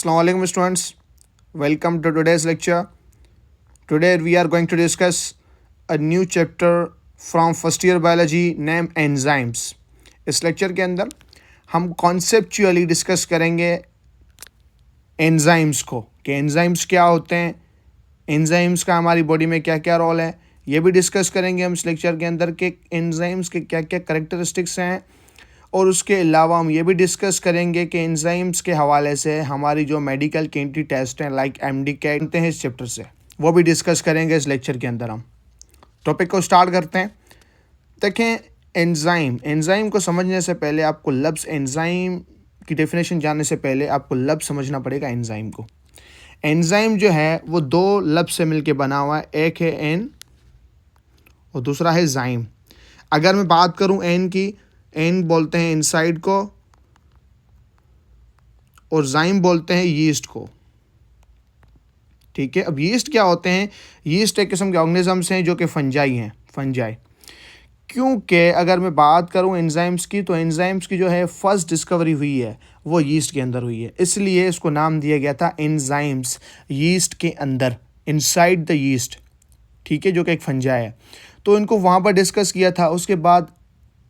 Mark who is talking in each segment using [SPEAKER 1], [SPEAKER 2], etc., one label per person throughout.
[SPEAKER 1] Assalamu alaikum students. Welcome to today's lecture. Today we are going to discuss a new chapter from first year biology named enzymes. इस lecture के अंदर हम conceptually discuss करेंगे enzymes को कि enzymes क्या होते हैं, एंजाइम्स का हमारी बॉडी में क्या क्या रोल है, ये भी डिस्कस करेंगे हम इस लेक्चर के अंदर कि एंजाइम्स के क्या क्या करेक्टरिस्टिक्स हैं। और उसके अलावा हम ये भी डिस्कस करेंगे कि एंजाइम्स के हवाले से हमारी जो मेडिकल की एंट्री टेस्ट हैं लाइक एमडी कैट बनते हैं इस चैप्टर से, वो भी डिस्कस करेंगे इस लेक्चर के अंदर। हम टॉपिक को स्टार्ट करते हैं। देखें, एंजाइम को समझने से पहले आपको लफ्ज़ एंजाइम की डेफिनेशन जानने से पहले आपको लफ्ज़ समझना पड़ेगा एंजाइम को। एंजाइम जो है वो दो लफ्ज़ से मिलके बना हुआ है, एक है एन और दूसरा है जाइम। अगर मैं बात करूं एन की, एन बोलते हैं इनसाइड को और जाइम बोलते हैं यीस्ट को। ठीक है, अब यीस्ट क्या होते हैं? यीस्ट एक किस्म के ऑर्गेनिजम्स हैं जो कि फंजाई। क्योंकि अगर मैं बात करूं एंजाइम्स की, तो एंजाइम्स की जो है फर्स्ट डिस्कवरी हुई है वो यीस्ट के अंदर हुई है, इसलिए इसको नाम दिया गया था एंजाइम्स, यीस्ट के अंदर, इनसाइड द यीस्ट। ठीक है, जो कि एक फंजाई है। तो इनको वहाँ पर डिस्कस किया था। उसके बाद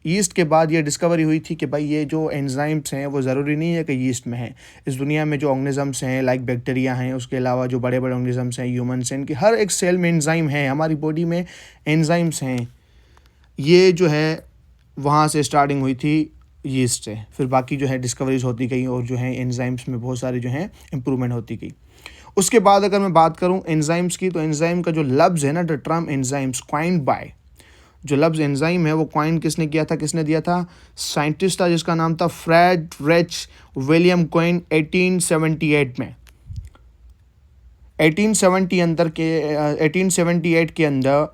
[SPEAKER 1] यीस्ट के बाद ये डिस्कवरी हुई थी कि भाई ये जो एंजाइम्स हैं वो ज़रूरी नहीं है कि यीस्ट में है। इस दुनिया में जो ऑर्गेनिजम्स हैं लाइक बैक्टीरिया हैं, उसके अलावा जो बड़े बड़े ऑर्गेनिजम्स हैं, ह्यूमन्स हैं, इनके हर एक सेल में एंजाइम है, हमारी बॉडी में एंजाइम्स हैं। ये जो है वहाँ से स्टार्टिंग हुई थी यीस्ट से, फिर बाकी जो है डिस्कवरीज होती गई और जो है एंजाइम्स में बहुत सारी जो है इम्प्रूवमेंट होती गई। उसके बाद अगर मैं बात करूँ एंजाइम्स की, तो एंजाइम का जो लफ्ज़ है ना, the term enzymes coined by, जो लफ्ज़ एंजाइम है वो क्वाइन किसने किया था, किसने दिया था? साइंटिस्ट था जिसका नाम था फ्रेडरिच विलियम क्वाइन 1878 में। 1878 के अंदर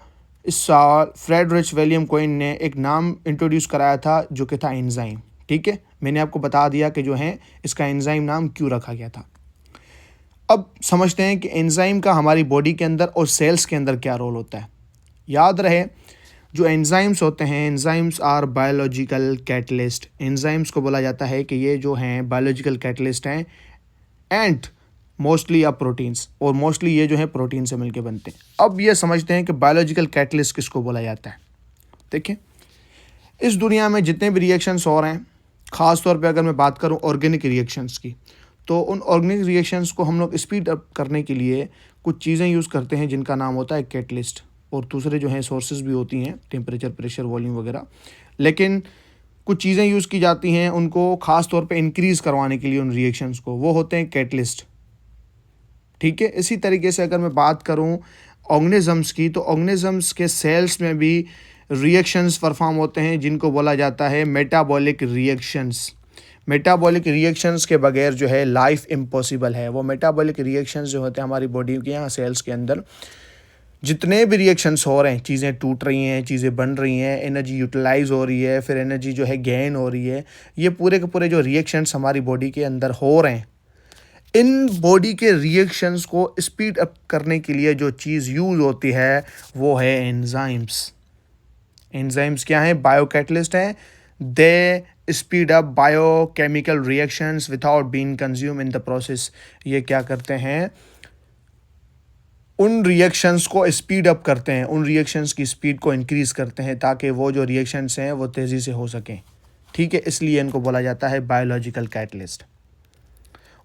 [SPEAKER 1] इस साल फ्रेडरिच विलियम क्वाइन ने एक नाम इंट्रोड्यूस कराया था जो कि था एंजाइम। ठीक है, मैंने आपको बता दिया कि जो है इसका एंजाइम नाम क्यों रखा गया था। अब समझते हैं कि एंजाइम का हमारी बॉडी के अंदर और सेल्स के अंदर क्या रोल होता है। याद रहे, जो एंजाइम्स होते हैं, enzymes are biological catalyst. Enzymes को बोला जाता है कि ये जो हैं बायोलॉजिकल कैटलिस्ट हैं एंड मोस्टली अब प्रोटीन्स, और मोस्टली ये जो है प्रोटीन से मिलके बनते हैं। अब ये समझते हैं कि बायोलॉजिकल कैटलिस्ट किसको बोला जाता है। देखिए, इस दुनिया में जितने भी रिएक्शंस हो रहे हैं, ख़ास तौर पे अगर मैं बात करूँ ऑर्गेनिक रिएक्शंस की, तो उन ऑर्गेनिक रिएक्शंस को हम लोग स्पीड अप करने के लिए कुछ चीज़ें यूज़ करते हैं जिनका नाम होता है कैटलिस्ट, और दूसरे जो हैं सोर्सेज भी होती हैं, टेम्परेचर, प्रेशर, वॉल्यूम वगैरह। लेकिन कुछ चीज़ें यूज़ की जाती हैं उनको ख़ास तौर पे इंक्रीज़ करवाने के लिए उन रिएक्शंस को, वो होते हैं कैटलिस्ट। ठीक है, इसी तरीके से अगर मैं बात करूं ऑर्गेनिजम्स की, तो ऑर्गेनिजम्स के सेल्स में भी रिएक्शंस परफॉर्म होते हैं जिनको बोला जाता है मेटाबॉलिक रिएक्शंस। मेटाबॉलिक रिएक्शंस के बगैर जो है लाइफ इम्पॉसिबल है। वो मेटाबॉलिक रिएक्शंस जो होते हैं हमारी बॉडी के यहाँ सेल्स के अंदर, जितने भी रिएक्शंस हो रहे हैं, चीज़ें टूट रही हैं, चीज़ें बन रही हैं, एनर्जी यूटिलाइज हो रही है, फिर एनर्जी जो है गेन हो रही है, ये पूरे के पूरे जो रिएक्शंस हमारी बॉडी के अंदर हो रहे हैं, इन बॉडी के रिएक्शंस को स्पीड अप करने के लिए जो चीज़ यूज़ होती है वो है एंजाइम्स। एंजाइम्स क्या हैं? बायोकैटलिस्ट हैं। They speed up biochemical reactions without being consume in the process. ये क्या करते हैं? उन रिएक्शंस को स्पीड अप करते हैं, उन रिएक्शंस की स्पीड को इंक्रीज़ करते हैं ताकि वो जो रिएक्शंस हैं वो तेज़ी से हो सकें। ठीक है, इसलिए इनको बोला जाता है बायोलॉजिकल कैटलिस्ट।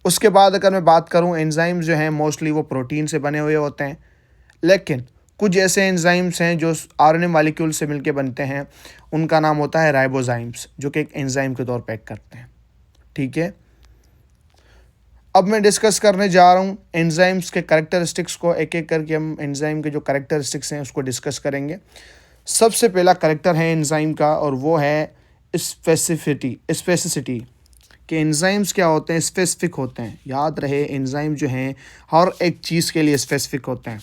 [SPEAKER 1] उसके बाद अगर मैं बात करूं, एंजाइम्स जो हैं मोस्टली वो प्रोटीन से बने हुए होते हैं, लेकिन कुछ ऐसे एंजाइम्स हैं जो आरएनए मॉलिक्यूल से मिलके बनते हैं, उनका नाम होता है राइबोजाइम्स, जो कि एक एंजाइम के तौर पर एक्ट करते हैं। ठीक है, अब मैं डिस्कस करने जा रहा हूँ एंजाइम्स के कैरेक्टरिस्टिक्स को। एक एक करके हम एंजाइम के जो कैरेक्टरिस्टिक्स हैं उसको डिस्कस करेंगे। सबसे पहला कैरेक्टर है एंजाइम का और वो है स्पेसिसिटी। कि एंजाइम्स क्या होते हैं? स्पेसिफिक होते हैं। याद रहे, एंजाइम जो हैं हर एक चीज़ के लिए स्पेसिफिक होते हैं।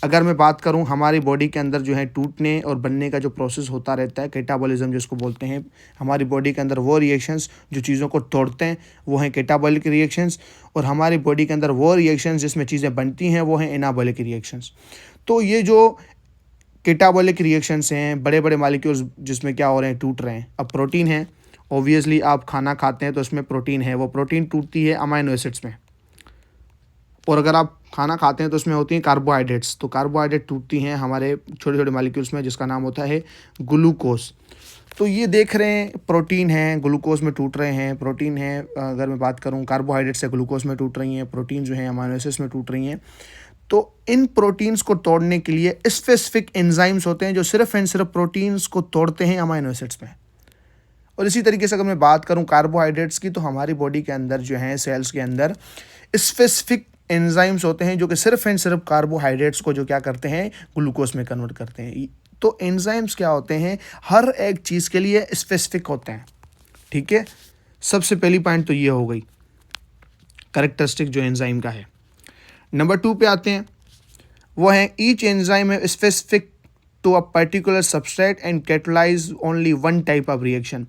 [SPEAKER 1] अगर मैं बात करूं हमारी बॉडी के अंदर जो है टूटने और बनने का जो प्रोसेस होता रहता है, कैटाबॉलिज्म जिसको बोलते हैं, हमारी बॉडी के अंदर वो रिएक्शंस जो चीज़ों को तोड़ते हैं वो हैं कैटाबॉलिक रिएक्शंस, और हमारी बॉडी के अंदर वो रिएक्शंस जिसमें चीज़ें बनती हैं वो हैं एनाबॉलिक रिएक्शंस। तो ये जो कैटाबॉलिक रिएक्शंस हैं, बड़े बड़े मॉलिक्यूल्स जिसमें क्या हो रहे हैं, टूट रहे हैं। अब प्रोटीन है, ऑब्वियसली आप खाना खाते हैं तो उसमें प्रोटीन है, वो प्रोटीन टूटती है अमाइनो एसिड्स में। और अगर आप खाना खाते हैं तो उसमें होती हैं कार्बोहाइड्रेट्स, तो कार्बोहाइड्रेट टूटती हैं हमारे छोटे छोटे मॉलिक्यूल्स में, जिसका नाम होता है ग्लूकोज। तो ये देख रहे हैं प्रोटीन है ग्लूकोज में टूट रहे हैं, प्रोटीन है, अगर मैं बात करूँ कार्बोहाइड्रेट से ग्लूकोज में टूट रही हैं, प्रोटीन जो है अमीनो एसिड्स में टूट रही हैं। तो इन प्रोटीन्स को तोड़ने के लिए स्पेसिफिक एंजाइम्स होते हैं जो सिर्फ एंड सिर्फ प्रोटीन्स को तोड़ते हैं अमीनो एसिड्स में। और इसी तरीके से अगर मैं बात करूं कार्बोहाइड्रेट्स की, तो हमारी बॉडी के अंदर जो है सेल्स के अंदर स्पेसिफिक एंजाइम्स होते हैं जो कि सिर्फ एंड सिर्फ कार्बोहाइड्रेट्स को जो क्या करते हैं ग्लूकोज में कन्वर्ट करते हैं। तो एंजाइम्स क्या होते हैं, हर एक चीज़ के लिए स्पेसिफिक होते हैं। ठीक है, सबसे पहली पॉइंट तो ये हो गई कैरेक्टरिस्टिक जो एंजाइम का है। नंबर 2 पे आते हैं, वो है ईच एंजाइम है specific to a particular substrate and catalyse only one type of reaction.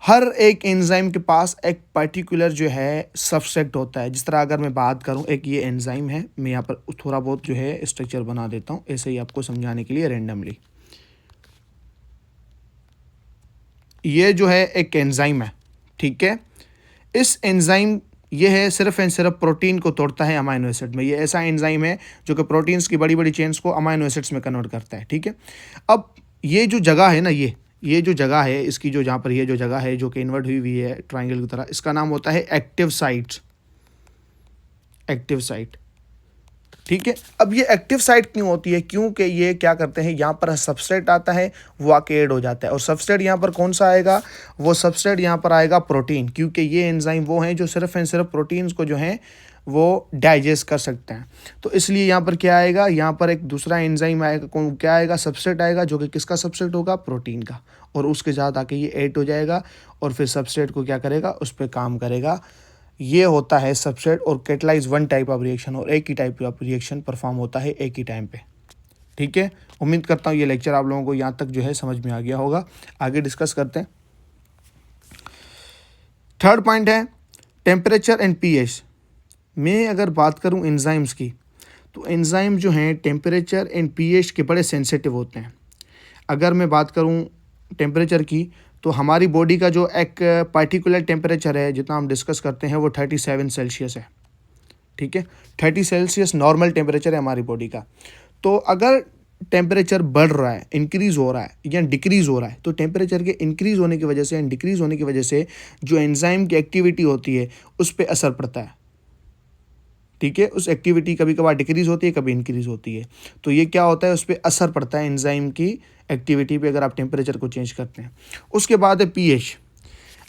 [SPEAKER 1] हर एक एंजाइम के पास एक पर्टिकुलर जो है सबसेट होता है। जिस तरह अगर मैं बात करूं, एक ये एंजाइम है, मैं यहाँ पर थोड़ा बहुत जो है स्ट्रक्चर बना देता हूं ऐसे ही आपको समझाने के लिए रैंडमली। ये जो है एक एंजाइम है, ठीक है। इस एंजाइम ये है सिर्फ एंड सिर्फ प्रोटीन को तोड़ता है अमीनो एसिड में। ये ऐसा एंजाइम है जो कि प्रोटीन्स की बड़ी बड़ी चेन्स को अमीनो एसिड्स में कन्वर्ट करता है, ठीक है। अब ये जो जगह है ना, ये जो जगह है इसकी, जो जहाँ पर ये जो जगह है जो कि इन्वर्ट हुई हुई है ट्राइंगल की तरह, इसका नाम होता है एक्टिव साइट। एक्टिव साइट, ठीक है। अब ये एक्टिव साइट क्यों होती है, क्योंकि ये क्या करते हैं, यहाँ पर सबस्ट्रेट आता है वो आके ऐड हो जाता है। और सबस्ट्रेट यहाँ पर कौन सा आएगा, वो सबस्ट्रेट यहाँ पर आएगा प्रोटीन, क्योंकि ये एंजाइम वो हैं जो सिर्फ एंड सिर्फ प्रोटीन्स को जो है वो डाइजेस्ट कर सकते हैं। तो इसलिए यहाँ पर क्या आएगा, यहाँ पर एक दूसरा एंजाइम आएगा, कौन क्या आएगा, सबस्ट्रेट आएगा, जो कि किसका सबस्ट्रेट होगा, प्रोटीन का। और उसके साथ आके ये ऐड हो जाएगा और फिर सबस्ट्रेट को क्या करेगा, उस पर काम करेगा। ये होता है सबस्ट्रेट। और catalyse one type of reaction, और एक ही टाइप ऑफ रिएक्शन परफॉर्म होता है एक ही टाइम पे, ठीक है। उम्मीद करता हूँ ये लेक्चर आप लोगों को यहाँ तक जो है समझ में आ गया होगा। आगे डिस्कस करते हैं। थर्ड पॉइंट है टेम्परेचर एंड पीएच। मैं अगर बात करूँ एंजाइम्स की, तो एंजाइम जो हैं टेम्परेचर एंड पीएच के बड़े सेंसिटिव होते हैं। अगर मैं बात करूँ टेम्परेचर की, तो हमारी बॉडी का जो एक पर्टिकुलर टेम्परेचर है जितना हम डिस्कस करते हैं वो 37 सेल्सियस है, ठीक है। 30 सेल्सियस नॉर्मल टेम्परेचर है हमारी बॉडी का। तो अगर टेम्परेचर बढ़ रहा है, इंक्रीज़ हो रहा है या डिक्रीज़ हो रहा है, तो टेम्परेचर के इंक्रीज़ होने की वजह से एंड डिक्रीज़ होने की वजह से जो एंजाइम की एक्टिविटी होती है उस पर असर पड़ता है, ठीक है। उस एक्टिविटी कभी कभार डिक्रीज़ होती है, कभी इंक्रीज़ होती है। तो ये क्या होता है, उस पर असर पड़ता है एंजाइम की एक्टिविटी पे, अगर आप टेम्परेचर को चेंज करते हैं। उसके बाद है पीएच।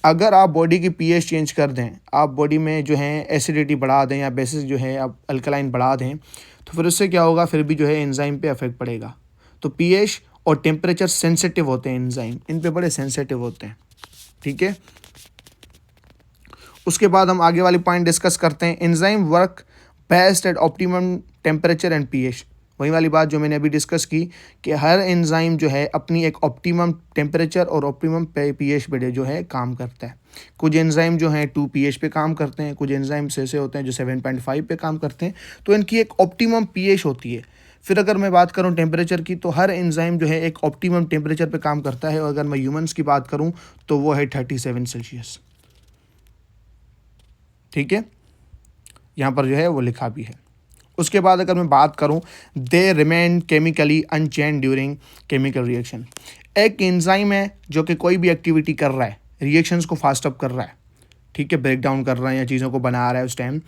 [SPEAKER 1] अगर आप बॉडी की पीएच चेंज कर दें, आप बॉडी में जो है एसिडिटी बढ़ा दें या बेसिस जो है आप अल्कलाइन बढ़ा दें, तो फिर उससे क्या होगा, फिर भी जो है एंजाइम पे अफेक्ट पड़ेगा। तो पीएच और टेम्परेचर सेंसिटिव होते हैं एंजाइम, इन पे बड़े सेंसिटिव होते हैं, ठीक है। उसके बाद हम आगे वाली पॉइंट डिस्कस करते हैं। Enzyme work best at optimum temperature and pH. वही वाली बात जो मैंने अभी डिस्कस की कि हर एंजाइम जो है अपनी एक ऑप्टिमम टेम्परेचर और ऑप्टिमम पीएच पे जो है काम करता है। कुछ एंजाइम जो हैं 2 पीएच पे काम करते हैं, कुछ एंजाइम ऐसे होते हैं जो 7.5 पे काम करते हैं। तो इनकी एक ऑप्टिमम पीएच होती है। फिर अगर मैं बात करूं टेम्परेचर की, तो हर एंजाइम जो है एक ऑप्टिमम टेम्परेचर पे काम करता है। और अगर मैं ह्यूमंस की बात करूं तो वो है 37 सेल्सियस, ठीक है। यहाँ पर जो है वो लिखा भी है। उसके बाद अगर मैं बात करूं, they remain chemically unchanged during chemical reaction. एक एंजाइम है जो कि कोई भी एक्टिविटी कर रहा है, रिएक्शंस को फास्ट अप कर रहा है, ठीक है, ब्रेक डाउन कर रहा है या चीज़ों को बना रहा है उस टाइम।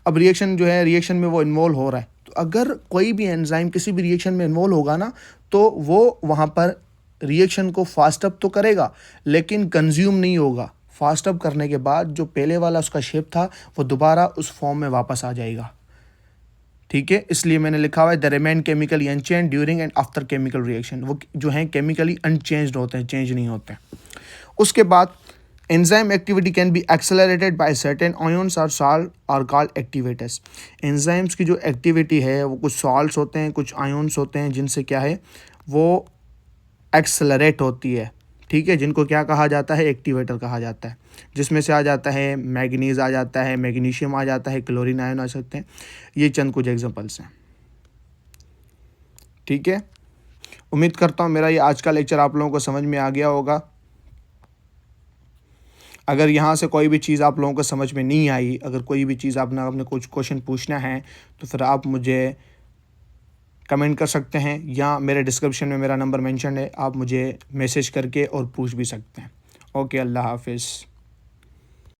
[SPEAKER 1] अब रिएक्शन जो है, रिएक्शन में वो इन्वॉल्व हो रहा है। तो अगर कोई भी एंजाइम किसी भी रिएक्शन में इन्वॉल्व होगा ना, तो वो वहाँ पर रिएक्शन को फास्ट अप तो करेगा लेकिन कंज्यूम नहीं होगा। फास्ट अप करने के बाद जो पहले वाला उसका शेप था वो दोबारा उस फॉर्म में वापस आ जाएगा, ठीक है। इसलिए मैंने लिखा हुआ है the remain chemically unchanged during and after chemical reaction. वो जो हैं केमिकली अनचेंज्ड होते हैं, चेंज नहीं होते हैं। उसके बाद enzyme activity can be accelerated by certain ions और सॉल्ट और कॉल्ड एक्टिवेटर्स। एंजाइम्स की जो एक्टिविटी है वो कुछ सॉल्ट्स होते हैं, कुछ आयन्स होते हैं, जिनसे क्या है वो एक्सेलरेट होती है, ठीक है, जिनको क्या कहा जाता है, एक्टिवेटर कहा जाता है। जिसमें से आ जाता है मैग्नीज, आ जाता है मैग्नीशियम, आ जाता है क्लोरीन आयन आ सकते हैं। ये चंद कुछ एग्जांपल्स हैं, ठीक है। उम्मीद करता हूँ मेरा ये आज का लेक्चर आप लोगों को समझ में आ गया होगा। अगर यहाँ से कोई भी चीज़ आप लोगों को समझ में नहीं आई, अगर कोई भी चीज़ आपने कुछ क्वेश्चन पूछना है तो फिर आप मुझे कमेंट कर सकते हैं, या मेरे डिस्क्रिप्शन में मेरा नंबर मेंशन है, आप मुझे मैसेज करके और पूछ भी सकते हैं। ओके, अल्लाह हाफिज़।